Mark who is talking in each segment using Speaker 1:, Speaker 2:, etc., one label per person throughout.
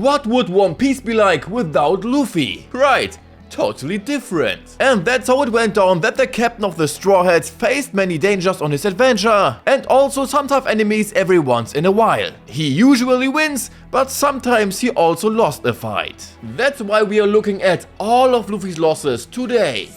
Speaker 1: What would One Piece be like without Luffy? Right, totally different. And that's how it went down, that the captain of the Straw Hats faced many dangers on his adventure, and also some tough enemies every once in a while. He usually wins, but sometimes he also lost a fight. That's why we are looking at all of Luffy's losses today.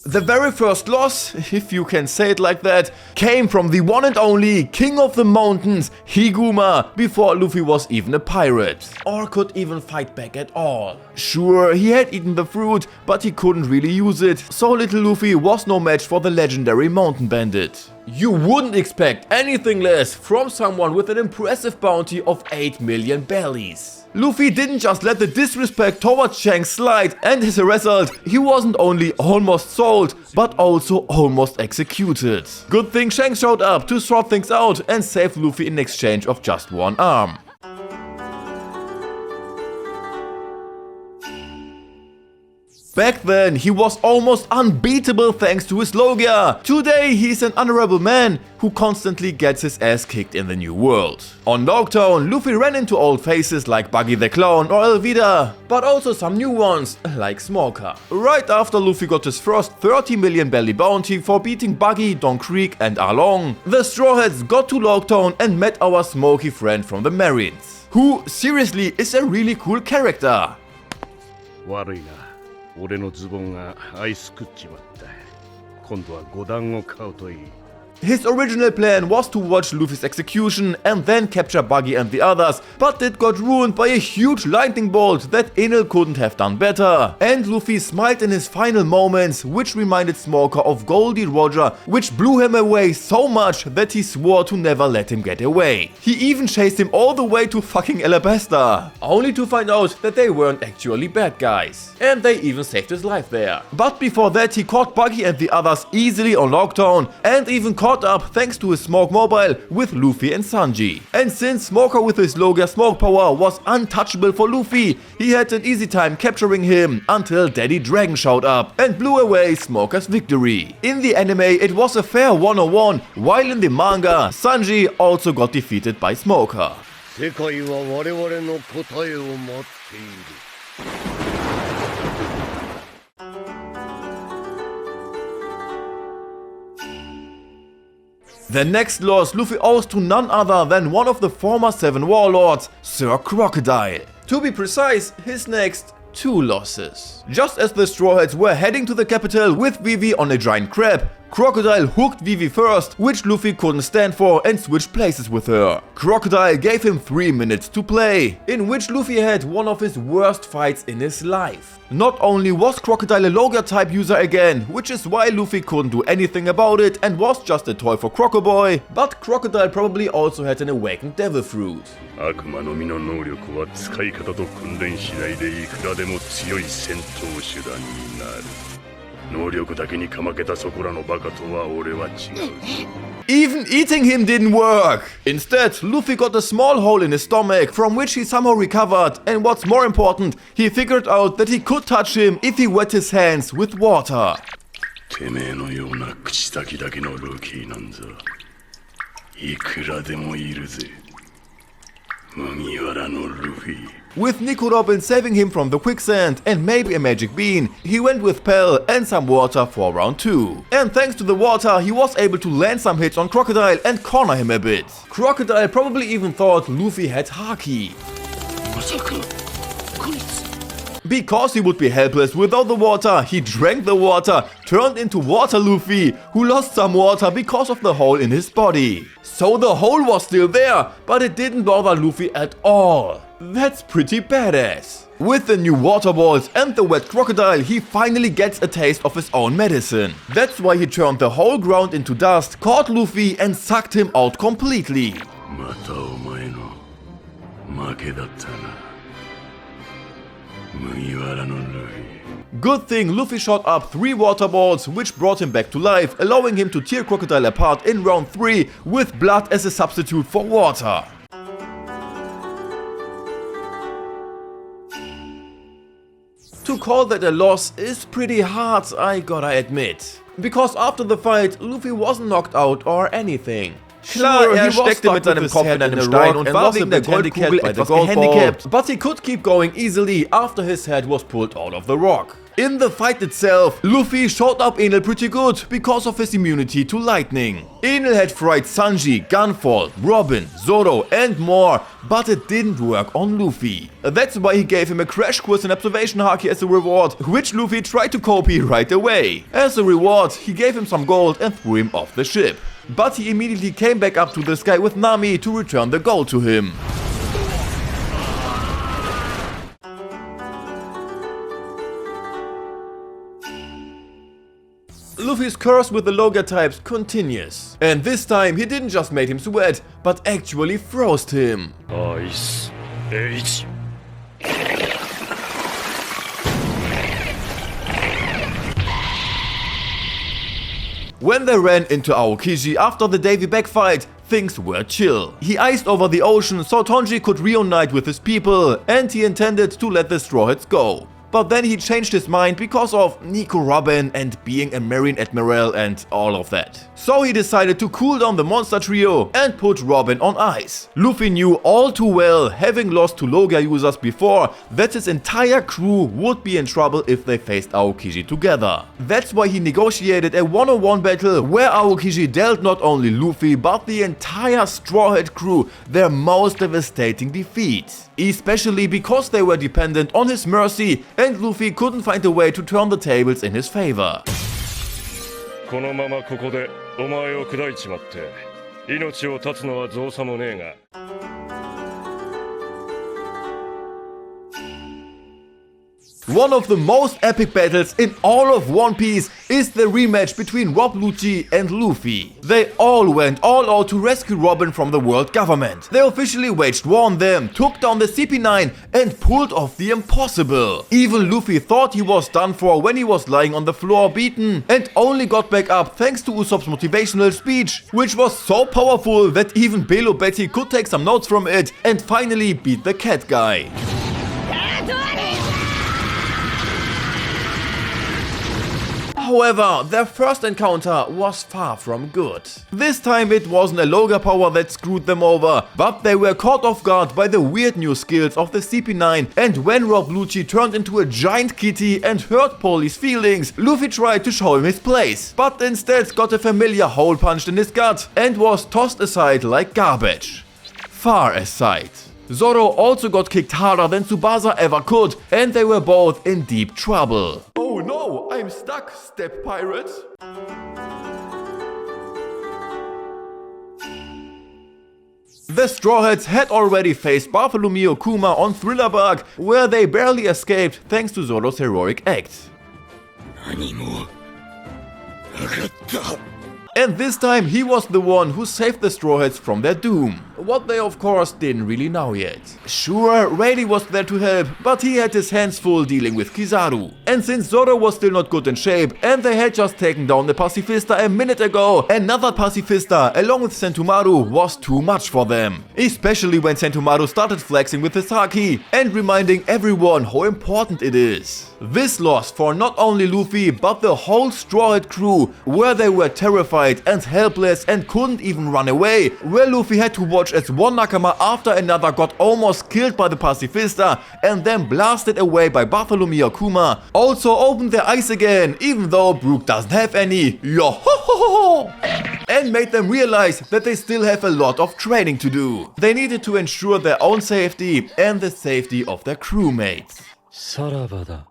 Speaker 1: The very first loss, if you can say it like that, came from the one and only King of the Mountains, Higuma, before Luffy was even a pirate, or could even fight back at all. Sure, he had eaten the fruit, but he couldn't really use it, so little Luffy was no match for the legendary mountain bandit. You wouldn't expect anything less from someone with an impressive bounty of 8 million bellies. Luffy didn't just let the disrespect towards Shanks slide, and as a result, he wasn't only almost sold, but also almost executed. Good thing Shanks showed up to sort things out and save Luffy in exchange of just one arm. Back then, he was almost unbeatable thanks to his Logia. Today, he's an honorable man who constantly gets his ass kicked in the new world. On Dogtown, Luffy ran into old faces like Buggy the Clown or Elvida, but also some new ones like Smoker. Right after Luffy got his first 30 million belly bounty for beating Buggy, Don Creek and Arlong, the Straw Hats got to Dogtown and met our smoky friend from the Marines, who seriously is a really cool character.
Speaker 2: 悪いな。俺のズボンがアイス食っちまった。今度は5段を買うといい。
Speaker 1: His original plan was to watch Luffy's execution and then capture Buggy and the others, but it got ruined by a huge lightning bolt that Enel couldn't have done better. And Luffy smiled in his final moments, which reminded Smoker of Goldie Roger, which blew him away so much that he swore to never let him get away. He even chased him all the way to fucking Alabasta, only to find out that they weren't actually bad guys. And they even saved his life there. But before that, he caught Buggy and the others easily on Lockdown, and even caught up thanks to his smoke mobile with Luffy and Sanji. And since Smoker with his Logia smoke power was untouchable for Luffy, he had an easy time capturing him until Daddy Dragon showed up and blew away Smoker's victory. In the anime, it was a fair 1-on-1, while in the manga, Sanji also got defeated by Smoker.
Speaker 2: 世界は我々の答えを待っている。
Speaker 1: The next loss Luffy owes to none other than one of the former 7 warlords, Sir Crocodile. To be precise, his next 2 losses. Just as the Straw Hats were heading to the capital with Vivi on a giant crab, Crocodile hooked Vivi first, which Luffy couldn't stand for, and switched places with her. Crocodile gave him 3 minutes to play, in which Luffy had one of his worst fights in his life. Not only was Crocodile a Logia type user again, which is why Luffy couldn't do anything about it and was just a toy for Crocoboy, but Crocodile probably also had an awakened devil fruit.
Speaker 2: 悪魔の実の能力は使い方と訓練次第でいくらでも強い戦闘手段になる。 能力だけにかまけたそこらのバカとは俺は違う。
Speaker 1: Even eating him didn't work! Instead, Luffy got a small hole in his stomach from which he somehow recovered, and what's more important, he figured out that he could touch him if he wet his hands with water.
Speaker 2: てめえのような口先だけのルーキーなんざいくらでもいるぜ。麦わらのルフィ。
Speaker 1: With Nico Robin saving him from the quicksand and maybe a magic bean, he went with Pell and some water for round 2. And thanks to the water, he was able to land some hits on Crocodile and corner him a bit. Crocodile probably even thought Luffy had Haki. Because he would be helpless without the water, he drank the water, turned into Water Luffy, who lost some water because of the hole in his body. So the hole was still there, but it didn't bother Luffy at all. That's pretty badass. With the new water balls and the wet crocodile, he finally gets a taste of his own medicine. That's why he turned the whole ground into dust, caught Luffy and sucked him out completely. Good thing Luffy shot up 3 water balls, which brought him back to life, allowing him to tear Crocodile apart in round 3 with blood as a substitute for water. To call that a loss is pretty hard, I gotta admit. Because after the fight, Luffy wasn't knocked out or anything. Klar, er steckte mit seinem Kopf in einem Stein und war wegen der Goldkugel etwas gehandicapt, but he could keep going easily after his head was pulled out of the rock. In the fight itself, Luffy showed up Enel pretty good because of his immunity to lightning. Enel had fried Sanji, Gunfall, Robin, Zoro and more, but it didn't work on Luffy. That's why he gave him a crash course in observation haki as a reward, which Luffy tried to copy right away. As a reward, he gave him some gold and threw him off the ship. But he immediately came back up to the sky with Nami to return the gold to him. Luffy's curse with the Logia types continues. And this time he didn't just make him sweat, but actually froze him.
Speaker 2: Ice Age.
Speaker 1: When they ran into Aokiji after the Davy Back fight, things were chill. He iced over the ocean so Tonji could reunite with his people, and he intended to let the Straw Hats go. But then he changed his mind because of Nico Robin and being a Marine Admiral and all of that. So he decided to cool down the monster trio and put Robin on ice. Luffy knew all too well, having lost to Logia users before, that his entire crew would be in trouble if they faced Aokiji together. That's why he negotiated a one-on-one battle where Aokiji dealt not only Luffy but the entire Straw Hat crew their most devastating defeat. Especially because they were dependent on his mercy and Luffy couldn't find a way to turn the tables in his favor.
Speaker 2: このままここでお前を砕いちまって命を絶つのは造作もねえが。
Speaker 1: One of the most epic battles in all of One Piece is the rematch between Rob Lucci and Luffy. They all went all out to rescue Robin from the world government. They officially waged war on them, took down the CP9 and pulled off the impossible. Even Luffy thought he was done for when he was lying on the floor beaten and only got back up thanks to Usopp's motivational speech, which was so powerful that even Belo Betty could take some notes from it and finally beat the cat guy. However, their first encounter was far from good. This time it wasn't a Logia power that screwed them over, but they were caught off guard by the weird new skills of the CP9, and when Rob Lucci turned into a giant kitty and hurt Polly's feelings, Luffy tried to show him his place, but instead got a familiar hole punched in his gut and was tossed aside like garbage. Far aside. Zoro also got kicked harder than Tsubasa ever could, and they were both in deep trouble. Oh no, I'm stuck, Step Pirate! The Straw Hats had already faced Bartholomew Kuma on Thriller Bark, where they barely escaped thanks to Zoro's heroic act. And this time he was the one who saved the Straw Hats from their doom. What they of course didn't really know yet. Sure, Rayleigh was there to help, but he had his hands full dealing with Kizaru. And since Zoro was still not good in shape and they had just taken down the Pacifista a minute ago, another Pacifista along with Sentomaru was too much for them. Especially when Sentomaru started flexing with his haki and reminding everyone how important it is. This loss for not only Luffy but the whole Straw Hat crew, where they were terrified and helpless and couldn't even run away, where Luffy had to watch as one Nakama after another got almost killed by the Pacifista and then blasted away by Bartholomew Kuma, also opened their eyes again, even though Brook doesn't have any, and made them realize that they still have a lot of training to do. They needed to ensure their own safety and the safety of their crewmates.
Speaker 3: 사라바다.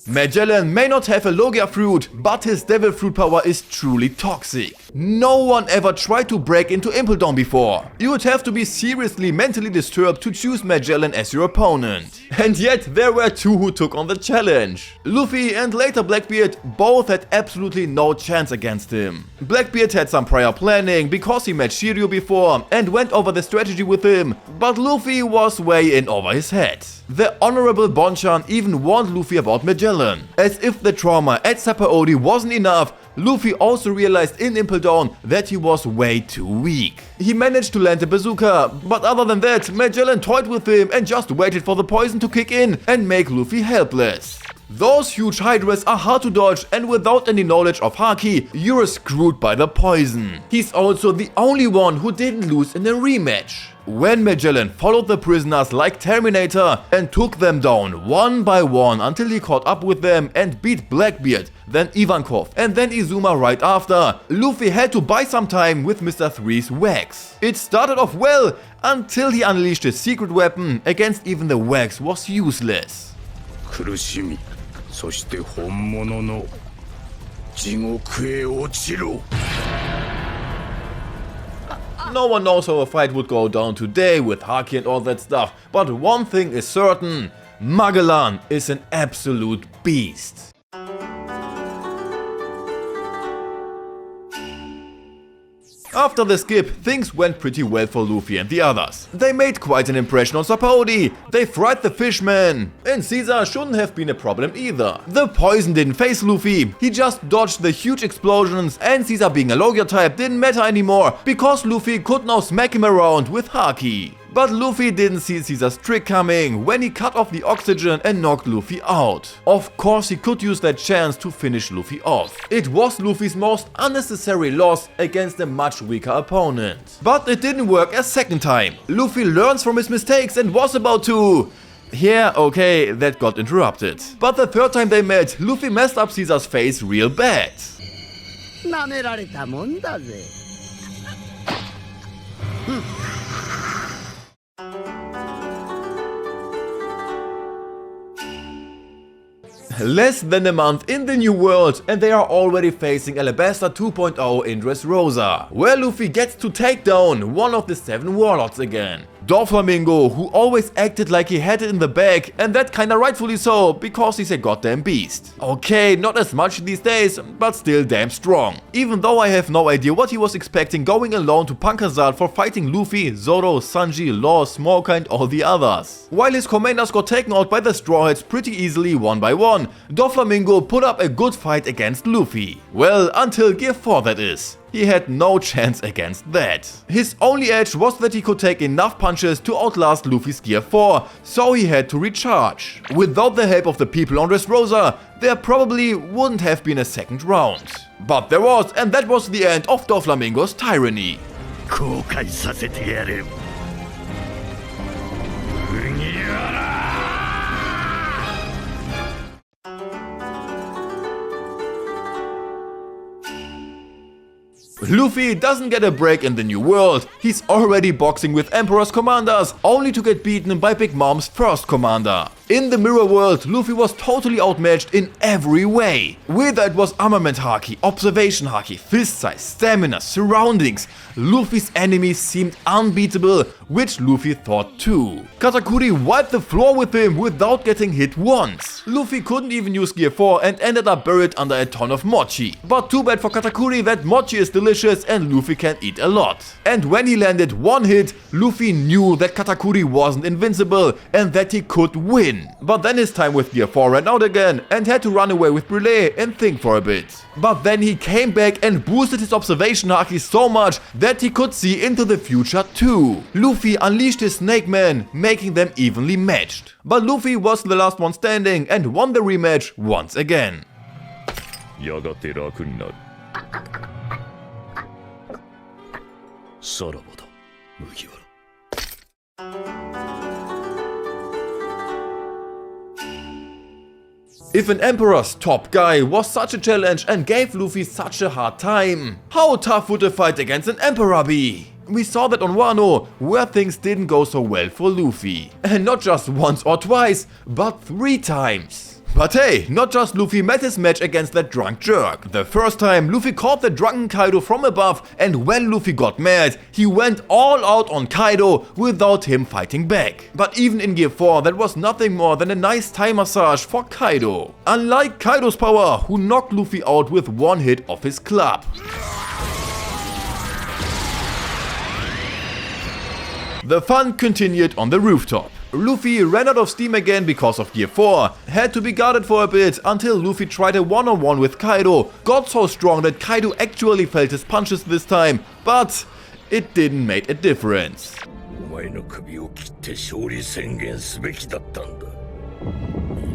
Speaker 1: Magellan may not have a Logia fruit, but his devil fruit power is truly toxic. No one ever tried to break into Impel Down before. You would have to be seriously mentally disturbed to choose Magellan as your opponent. And yet there were two who took on the challenge. Luffy and later Blackbeard both had absolutely no chance against him. Blackbeard had some prior planning because he met Shiryu before and went over the strategy with him, but Luffy was way in over his head. The Honorable Bonchan even warned Luffy about Magellan, as if the trauma at Sapaodi wasn't enough. Luffy also realized in Impel Down that he was way too weak. He managed to land a bazooka, but other than that, Magellan toyed with him and just waited for the poison to kick in and make Luffy helpless. Those huge hydras are hard to dodge, and without any knowledge of Haki, you're screwed by the poison. He's also the only one who didn't lose in a rematch. When Magellan followed the prisoners like Terminator and took them down one by one until he caught up with them and beat Blackbeard, then Ivankov, and then Izuma right after, Luffy had to buy some time with Mr. 3's wax. It started off well until he unleashed his secret weapon against even the wax was useless.
Speaker 2: 苦しみ、そして本物の地獄へ落ちろ。
Speaker 1: No one knows how a fight would go down today with Haki and all that stuff, but one thing is certain, Magellan is an absolute beast. After the skip, things went pretty well for Luffy and the others. They made quite an impression on Sapody, they fried the fishman, and Caesar shouldn't have been a problem either. The poison didn't phase Luffy, he just dodged the huge explosions, and Caesar being a Logia type didn't matter anymore, because Luffy could now smack him around with Haki. But Luffy didn't see Caesar's trick coming when he cut off the oxygen and knocked Luffy out. Of course he could use that chance to finish Luffy off. It was Luffy's most unnecessary loss against a much weaker opponent. But it didn't work a second time. Luffy learns from his mistakes and was about to... Yeah, okay, that got interrupted. But the third time they met, Luffy messed up Caesar's face real bad.
Speaker 3: 舐められたもんだぜ。
Speaker 1: Less than a month in the new world and they are already facing Alabasta 2.0 in Dressrosa, where Luffy gets to take down one of the 7 warlords again. Doflamingo, who always acted like he had it in the bag, and that kinda rightfully so, because he's a goddamn beast. Okay, not as much these days, but still damn strong. Even though I have no idea what he was expecting going alone to Pankazal for fighting Luffy, Zoro, Sanji, Law, Smoker and all the others. While his commanders got taken out by the Straw Hats pretty easily one by one, Doflamingo put up a good fight against Luffy. Well, until Gear 4 that is. He had no chance against that. His only edge was that he could take enough punches to outlast Luffy's Gear 4, so he had to recharge. Without the help of the people on Dressrosa, there probably wouldn't have been a second round. But there was, and that was the end of Doflamingo's tyranny.
Speaker 2: 後悔させてやる。麦わら。
Speaker 1: Luffy doesn't get a break in the new world. He's already boxing with Emperor's commanders, only to get beaten by Big Mom's first commander. In the mirror world, Luffy was totally outmatched in every way. Whether it was armament haki, observation haki, fist size, stamina, surroundings, Luffy's enemies seemed unbeatable, which Luffy thought too. Katakuri wiped the floor with him without getting hit once. Luffy couldn't even use Gear 4 and ended up buried under a ton of mochi. But too bad for Katakuri that mochi is delicious and Luffy can eat a lot. And when he landed one hit, Luffy knew that Katakuri wasn't invincible and that he could win. But then his time with Gear 4 ran out again and had to run away with Brûlé and think for a bit. But then he came back and boosted his observation haki so much that he could see into the future too. Luffy unleashed his Snake Man, making them evenly matched. But Luffy was the last one standing and won the rematch once again.
Speaker 2: やがて楽になる。さらばだ、麦わら。
Speaker 1: If an Emperor's top guy was such a challenge and gave Luffy such a hard time, how tough would a fight against an Emperor be? We saw that on Wano, where things didn't go so well for Luffy. And not just once or twice, but 3 times. But hey, not just Luffy met his match against that drunk jerk. The first time, Luffy caught the drunken Kaido from above, and when Luffy got mad, he went all out on Kaido without him fighting back. But even in Gear 4, that was nothing more than a nice Thai massage for Kaido. Unlike Kaido's power, who knocked Luffy out with one hit of his club. The fun continued on the rooftop. Luffy ran out of steam again because of Gear 4, had to be guarded for a bit until Luffy tried a one-on-one with Kaido, got so strong that Kaido actually felt his punches this time, but it didn't make a difference.
Speaker 2: お前の首を切って勝利宣言すべきだったんだ。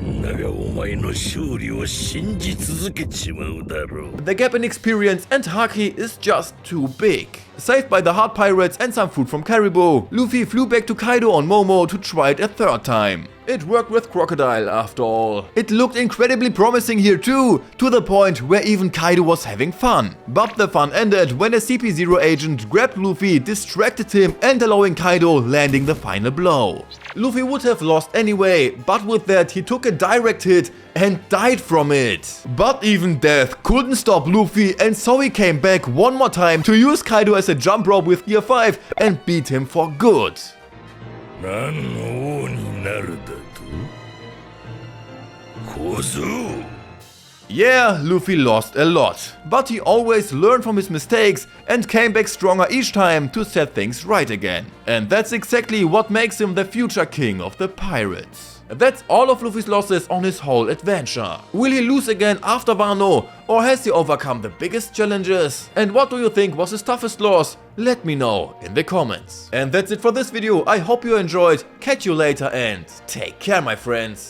Speaker 2: みんながお前の勝利を信じ続けちまうだろう。
Speaker 1: The gap in experience and haki is just too big. Saved by the hard pirates and some food from Caribou, Luffy flew back to Kaido on Momo to try it a third time. It worked with Crocodile after all. It looked incredibly promising here too, to the point where even Kaido was having fun. But the fun ended when a CP0 agent grabbed Luffy, distracted him and allowing Kaido landing the final blow. Luffy would have lost anyway, but with that he took a direct hit and died from it. But even death couldn't stop Luffy, and so he came back one more time to use Kaido as a jump rope with Gear 5 and beat him for good.
Speaker 2: 何の王になるだと？小僧。
Speaker 1: Yeah, Luffy lost a lot, but he always learned from his mistakes and came back stronger each time to set things right again. And that's exactly what makes him the future king of the pirates. That's all of Luffy's losses on his whole adventure. Will he lose again after Wano, or has he overcome the biggest challenges? And what do you think was his toughest loss? Let me know in the comments. And that's it for this video. I hope you enjoyed. Catch you later and take care, my friends.